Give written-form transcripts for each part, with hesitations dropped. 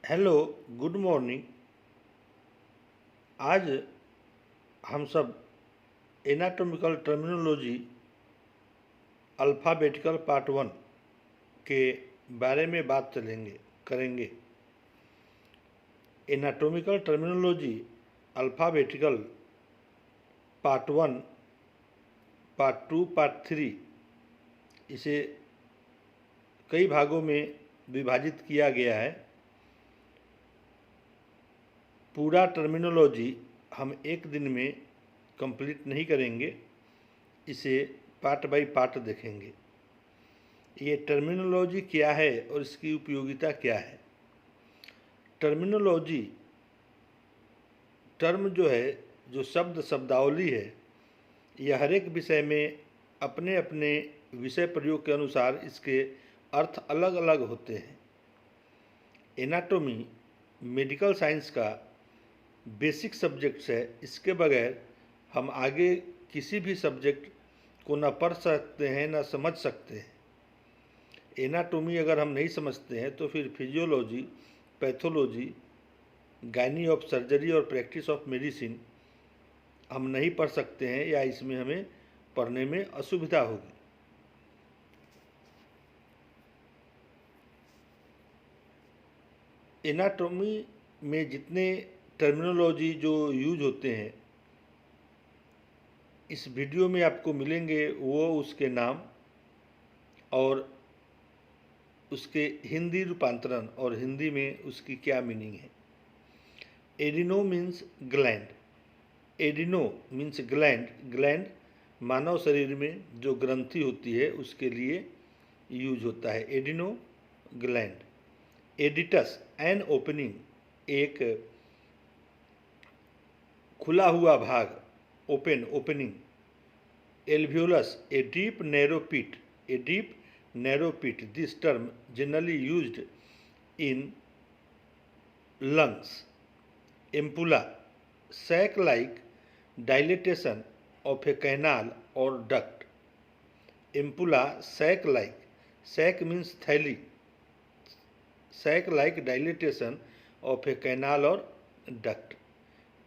Hello, good morning. आज हम सब एनाटॉमिकल टर्मिनोलॉजी अल्फ़ाबेटिकल पार्ट 1 के बारे में बात करेंगे। Anatomical terminology alphabetical part 1, part 2, part 3 इसे कई भागों में विभाजित किया गया है। पूरा टर्मिनोलॉजी हम एक दिन में कंप्लीट नहीं करेंगे, इसे पार्ट बाय पार्ट देखेंगे। ये टर्मिनोलॉजी क्या है और इसकी उपयोगिता क्या है। टर्मिनोलॉजी टर्म जो है, जो शब्दावली है, यह हर एक विषय में अपने अपने विषय प्रयोग के अनुसार इसके अर्थ अलग अलग होते हैं। एनाटॉमी मेडिकल साइंस का बेसिक सब्जेक्ट्स है। इसके बगैर हम आगे किसी भी सब्जेक्ट को न पढ़ सकते हैं न समझ सकते हैं। एनाटॉमी अगर हम नहीं समझते हैं तो फिर physiology, pathology, gynae of surgery और प्रैक्टिस ऑफ मेडिसिन हम नहीं पढ़ सकते हैं, या इसमें हमें पढ़ने में असुविधा होगी। एनाटॉमी में जितने टर्मिनोलॉजी जो यूज होते हैं, इस वीडियो में आपको मिलेंगे वो उसके नाम और उसके हिंदी रूपांतरण और हिंदी में उसकी क्या मीनिंग है। Adeno means gland. Adeno means gland. Gland मानव शरीर में जो ग्रंथि होती है उसके लिए यूज होता है, adeno gland. Aditus an opening, एक खुला हुआ भाग, opening. Alveolus a deep narrow pit, a deep narrow pit. This term generally used in lungs. Ampulla, sac-like dilatation of a canal or duct. Ampulla, sac-like. Sac means thali. Sac-like dilatation of a canal or duct.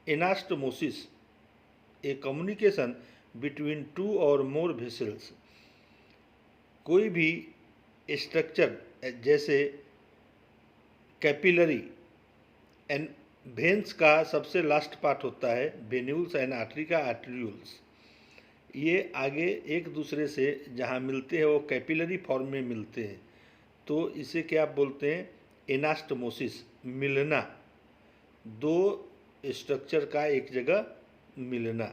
Anastomosis, a communication between two or more vessels. कोई भी structure जैसे capillary and veins का सबसे last part होता है venules, and artery का आर्ट्रियूल्स। ये आगे एक दूसरे से जहाँ मिलते हैं वो कैपिलरी फॉर्म में मिलते हैं, तो इसे क्या बोलते हैं, एनास्टमोसिस, मिलना, दो स्ट्रक्चर का एक जगह मिलना।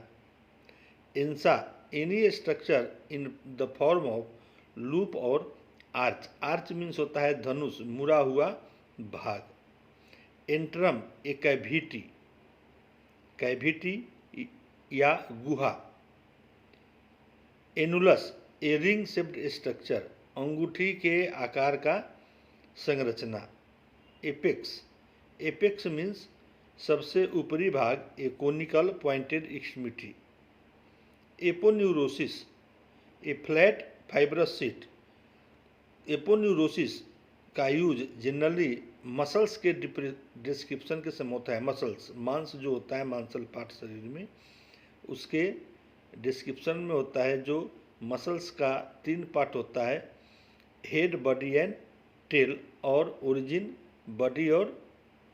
इंसा, any structure in the form of loop और आर्च। आर्च मीन्स होता है धनुष, मुड़ा हुआ भाग। एंट्रम, ए कैविटी, कैविटी या गुहा। Annulus, a ring shaped structure, अंगूठी के आकार का संरचना। एपेक्स, एपेक्स मीन्स सबसे ऊपरी भाग, ए कोनिकल पॉइंटेड एक्सट्रीमिटी। एपोन्यूरोसिस, ए फ्लैट फाइब्रस शीट। एपोन्यूरोसिस का यूज जनरली मसल्स के डिस्क्रिप्शन के समय होता है। मसल्स, मांस जो होता है, मांसल पार्ट शरीर में, उसके डिस्क्रिप्शन में होता है। जो मसल्स का 3 पार्ट होता है, हेड, बॉडी एंड टेल, और ओरिजिन, बॉडी और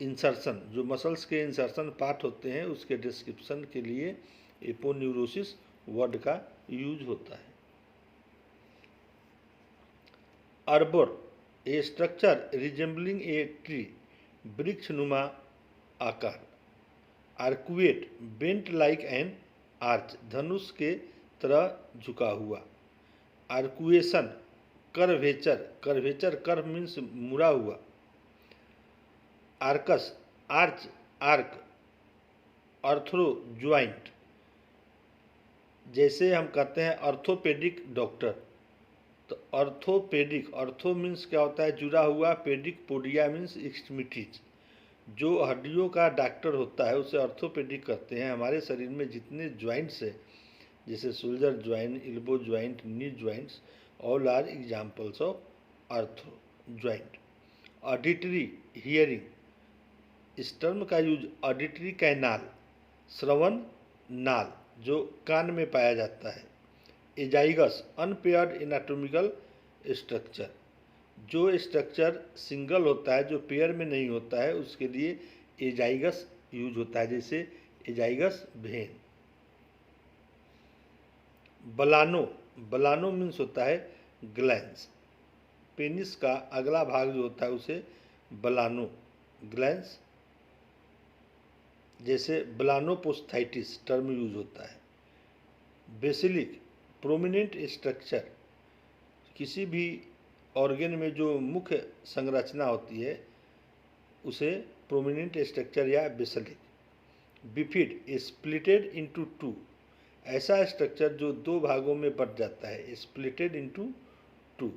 इंसर्शन। जो मसल्स के इंसर्शन पार्ट होते हैं उसके डिस्क्रिप्शन के लिए एपोन्यूरोसिस वर्ड का यूज होता है। Arbor, a structure resembling a tree, वृक्षनुमा आकार। Arcuate, bent like an arch, धनुष के तरह झुका हुआ। Arcuation, curvature, curvature, curve means मुड़ा हुआ। Arcus, arch, arc. Arthro, joint, जैसे हम कहते हैं ऑर्थोपेडिक डॉक्टर, तो ऑर्थोपेडिक, ऑर्थो मीन्स क्या होता है, जुड़ा हुआ, पेडिक, पोडिया मीन्स एक्सट्रीमिटीज। जो हड्डियों का डॉक्टर होता है उसे ऑर्थोपेडिक कहते हैं। हमारे शरीर में जितने ज्वाइंट्स हैं, जैसे shoulder joint, elbow joint, knee joints, all are examples of ortho joint. Auditory, hearing, इस टर्म का यूज ऑडिटरी कैनाल, श्रवण नाल, जो कान में पाया जाता है। एजाइगस, अनपेयर्ड एनाटॉमिकल स्ट्रक्चर, जो स्ट्रक्चर सिंगल होता है, जो पेयर में नहीं होता है, उसके लिए एजाइगस यूज होता है, जैसे एजाइगस वेन। बलानो, बलानो मीन्स होता है ग्लैंस। पेनिस का अगला भाग जो होता है उसे बलानो, ग्लैंस, जैसे ब्लानोपोस्थाइटिस टर्म यूज होता है। बेसिलिक, प्रोमिनेंट स्ट्रक्चर, किसी भी ऑर्गन में जो मुख्य संरचना होती है उसे प्रोमिनेंट स्ट्रक्चर या basilic. Bifid, splitted into two, ऐसा स्ट्रक्चर जो दो भागों में बट जाता है, splitted into two.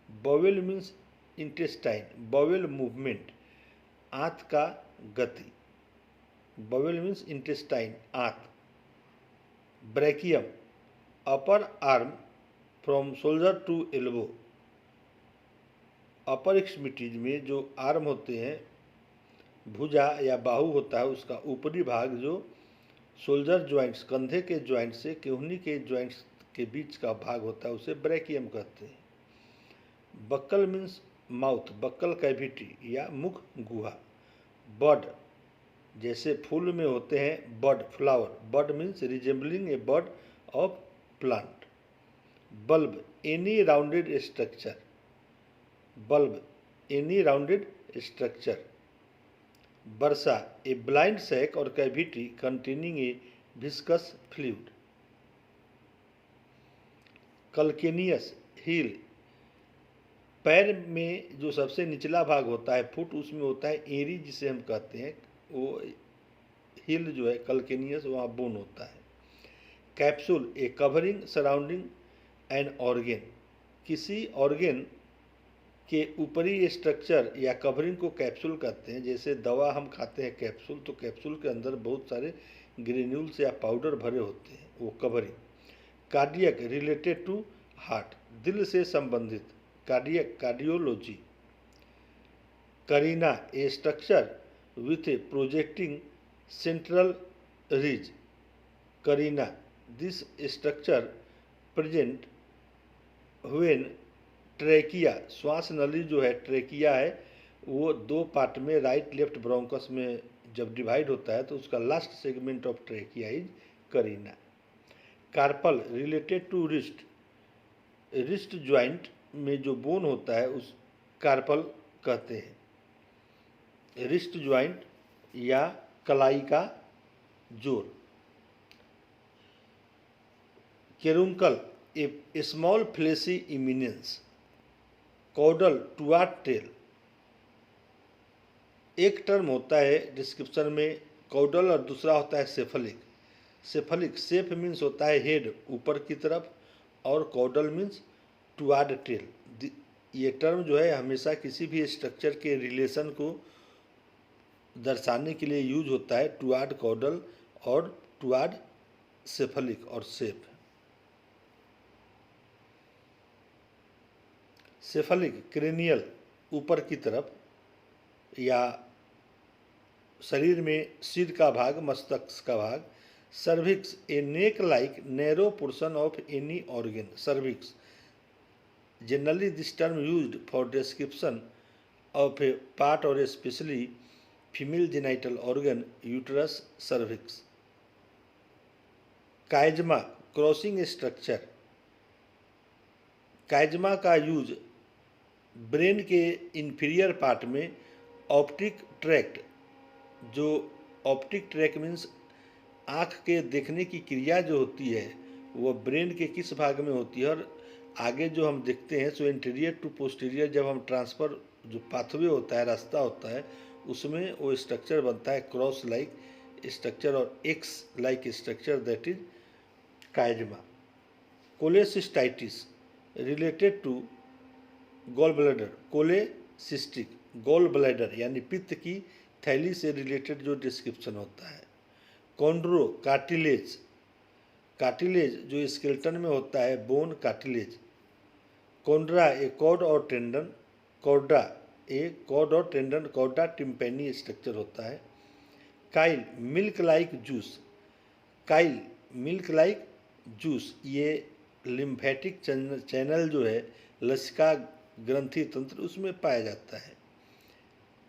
Bowel means intestine, bowel movement, आंत का गति। बॉवेल मीन्स इंटेस्टाइन, आंत। Brachium, upper arm from shoulder to elbow, upper extremities में जो आर्म होते हैं, भुजा या बाहु होता है, उसका ऊपरी भाग जो शोल्डर ज्वाइंट्स, कंधे के ज्वाइंट से केहनी के ज्वाइंट्स के बीच का भाग होता है, उसे ब्रैकियम कहते हैं। Buccal means mouth, buccal cavity या मुख गुहा। बड, जैसे फूल में होते हैं bud, flower, bud means resembling a bud of plant. Bulb, any rounded structure, bulb, any rounded structure. Bursa, a blind sac और cavity containing a viscous fluid. Calcaneus, heel, पैर में जो सबसे निचला भाग होता है, फुट, उसमें होता है एरी, जिसे हम कहते हैं, वो हील जो है कल्केनियस, वहाँ बोन होता है। कैप्सूल, ए कवरिंग सराउंडिंग एन ऑर्गेन, किसी ऑर्गेन के ऊपरी स्ट्रक्चर या कवरिंग को कैप्सूल कहते हैं। जैसे दवा हम खाते हैं कैप्सूल, तो कैप्सूल के अंदर बहुत सारे ग्रेन्यूल्स या पाउडर भरे होते हैं, वो covering. Cardiac, related to heart, दिल से संबंधित, cardiac, cardiology. Carina, a structure with a projecting central ridge, carina, this structure present when trachea, श्वास नली जो है ट्रेकिया है, वो दो पार्ट में, राइट लेफ्ट ब्रोंकस में जब डिवाइड होता है तो उसका last segment of trachea is carina. Carpal, related to wrist, wrist joint में जो बोन होता है उस कार्पल कहते हैं। रिस्ट ज्वाइंट या कलाई का जोड़। Caruncle, a small fleshy eminence. Caudal, toward tail, एक टर्म होता है डिस्क्रिप्शन में कॉडल और दूसरा होता है सेफलिक। सेफलिक, सेफ मीन्स होता है हेड, ऊपर की तरफ, और कॉडल मीन्स टुआर्ड टेल। ये टर्म जो है हमेशा किसी भी स्ट्रक्चर के रिलेशन को दर्शाने के लिए यूज होता है, टुआर्ड कॉडल और टुआर्ड सेफलिक और सेफ। सेफलिक, क्रेनियल, ऊपर की तरफ या शरीर में सिर का भाग, मस्तक का भाग। Cervix, a neck like narrow portion of any organ, cervix. Generally this term used for description of a part और specially female genital organ, uterus, cervix. Chiasma, crossing structure, chiasma का यूज ब्रेन के inferior part में optic tract, जो optic track means आँख के देखने की क्रिया जो होती है वो ब्रेन के किस भाग में होती है, और आगे जो हम देखते हैं सो इंटीरियर टू पोस्टीरियर जब हम ट्रांसफ़र, जो पाथवे होता है, रास्ता होता है, उसमें वो स्ट्रक्चर बनता है क्रॉस लाइक स्ट्रक्चर और X like structure, that is chiasma. Cholecystitis, related to gallbladder, cholecystic, gallbladder यानी पित्त की थैली से रिलेटेड जो डिस्क्रिप्शन होता है। कॉन्ड्रो, कार्टिलेज, कार्टिलेज जो स्केलेटन में होता है, bone cartilage. Chondra, a cord or tendon, chorda, a cord or tendon chorda tympani structure होता है। Chyle milk like juice, chyle milk like juice ये लिम्फेटिक चैनल जो है लसिका ग्रंथि तंत्र उसमें पाया जाता है।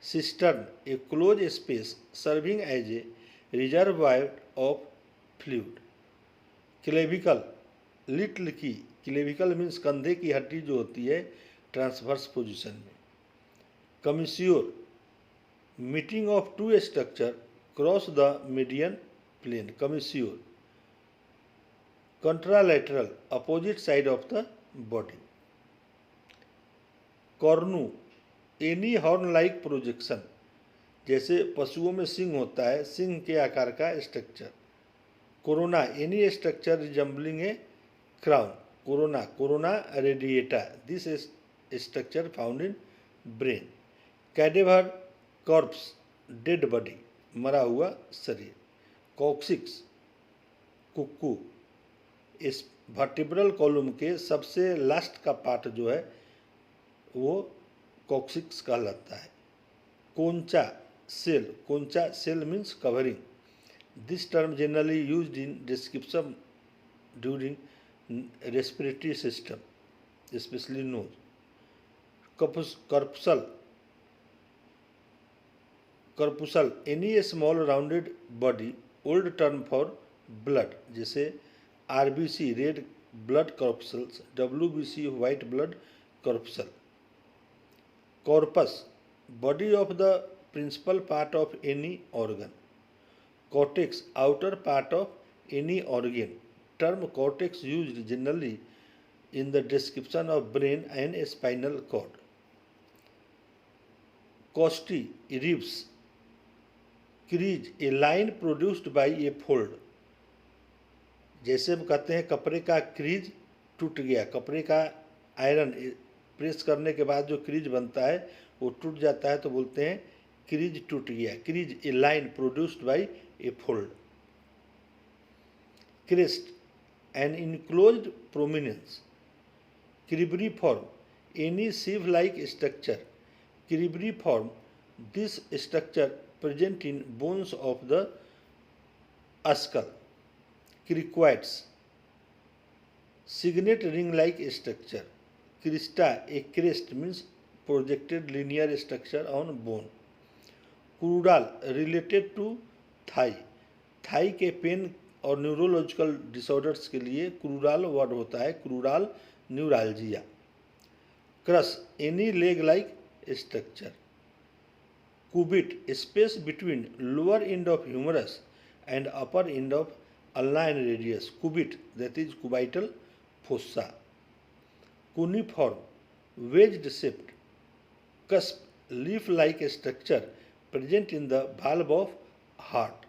Cistern a close space serving as a reservoir of fluid. Clavicle little key, clavicle means कंधे की हड्डी जो होती है ट्रांसवर्स पोजीशन में। Commissure meeting of two structure cross the median plane. Commissure contralateral opposite side of the body. Cornu any horn like projection, जैसे पशुओं में सिंग होता है, सिंग के आकार का structure. Corona any structure resembling a crown. Corona, corona radiata, this structure found in brain. Cadaver corpse dead body, मरा हुआ शरीर। कॉक्सिक्स कुक्कू, इस वर्टिब्रल कॉलम के सबसे लास्ट का पार्ट जो है वो कॉक्सिक्स कहलाता है। Concha shell, concha shell means covering. This term generally used in description during respiratory system, specially nose. corpuscle, corpuscle any small rounded body, old term for blood, जैसे RBC red blood corpuscles, WBC white blood corpuscle। corpus body of the principal part of any organ। cortex outer part of any organ, term cortex used generally in the description of brain and spinal cord। costi ribs crease a line produced by a fold, जैसे हम कहते हैं कपड़े का crease टूट गया, कपड़े का आयरन प्रेस करने के बाद जो क्रीज बनता है वो टूट जाता है तो बोलते हैं क्रीज टूट गया। Crease a line produced by a fold. Crest an enclosed prominence. cribriform any sieve like structure। cribriform this structure present in bones of the skull। cricoids signet ring like structure। crista a crest means projected linear structure on bone। Crural related to thigh, thigh के pain और neurological disorders के लिए crural word होता है, crural neuralgia. Crus any leg like structure. cubit space between lower end of humerus and upper end of ulnar radius। cubit that is cubital fossa। cuneiform wedged shaped cusp leaf like structure present in the valve of heart।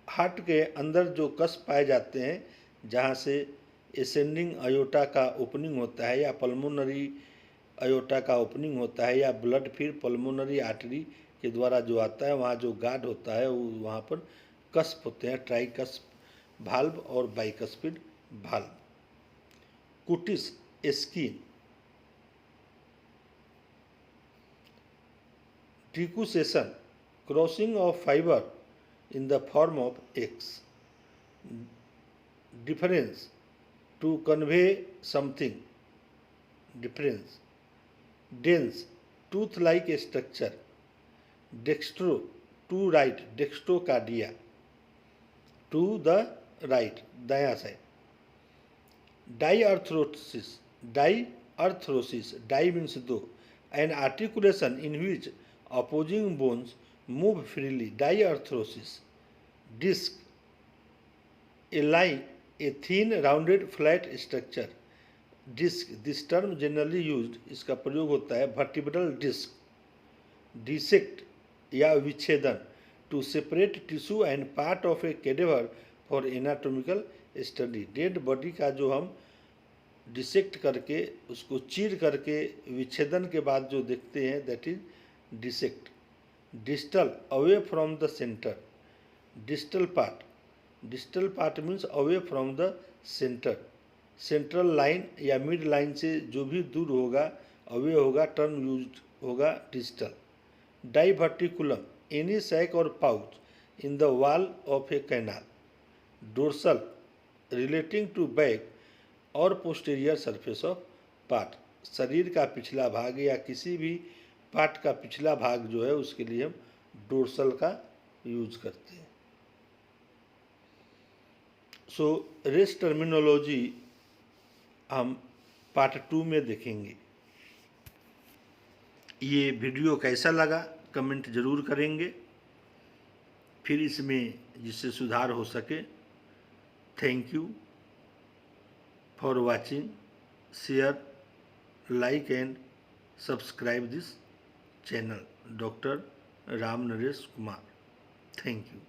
Heart के अंदर जो cusp पाए जाते हैं जहाँ से ascending aorta का opening होता है या पल्मोनरी अयोटा का ओपनिंग होता है या ब्लड फिर पल्मोनरी आर्टरी के द्वारा जो आता है, वहाँ जो गार्ड होता है वो वहाँ पर कस्प होते हैं, ट्राइकस्प भाल्व और bicuspid valve. Cutis skin. Decussation crossing of fiber in the form of X। difference to convey something, difference। dense tooth like structure। dextro to right, dextrocardia to the right, दायां side. diarthrosis, diarthrosis di means दो, an articulation in which opposing bones move freely, diarthrosis। disc a line, a thin rounded flat structure। disc this term generally used, इसका प्रयोग होता है vertebral disc। dissect या विच्छेदन to separate tissue and part of a cadaver for anatomical study। Dead body का जो हम dissect करके उसको चीर करके विच्छेदन के बाद जो देखते हैं that is dissect. distal away from the center। distal part means away from the center। central line या mid line से जो भी दूर होगा अवे होगा, टर्म यूज्ड होगा digital. Diverticulum, any sac or pouch in the wall of a canal. Dorsal, relating to back or posterior surface of part, शरीर का पिछला भाग या किसी भी पार्ट का पिछला भाग जो है उसके लिए हम डोर्सल का यूज करते हैं। सो रेस्ट टर्मिनोलॉजी हम पार्ट 2 में देखेंगे। ये वीडियो कैसा लगा कमेंट ज़रूर करेंगे, फिर इसमें जिससे सुधार हो सके। Thank you for watching, share, like and subscribe this channel doctor Ram Naresh Kumar. Thank you.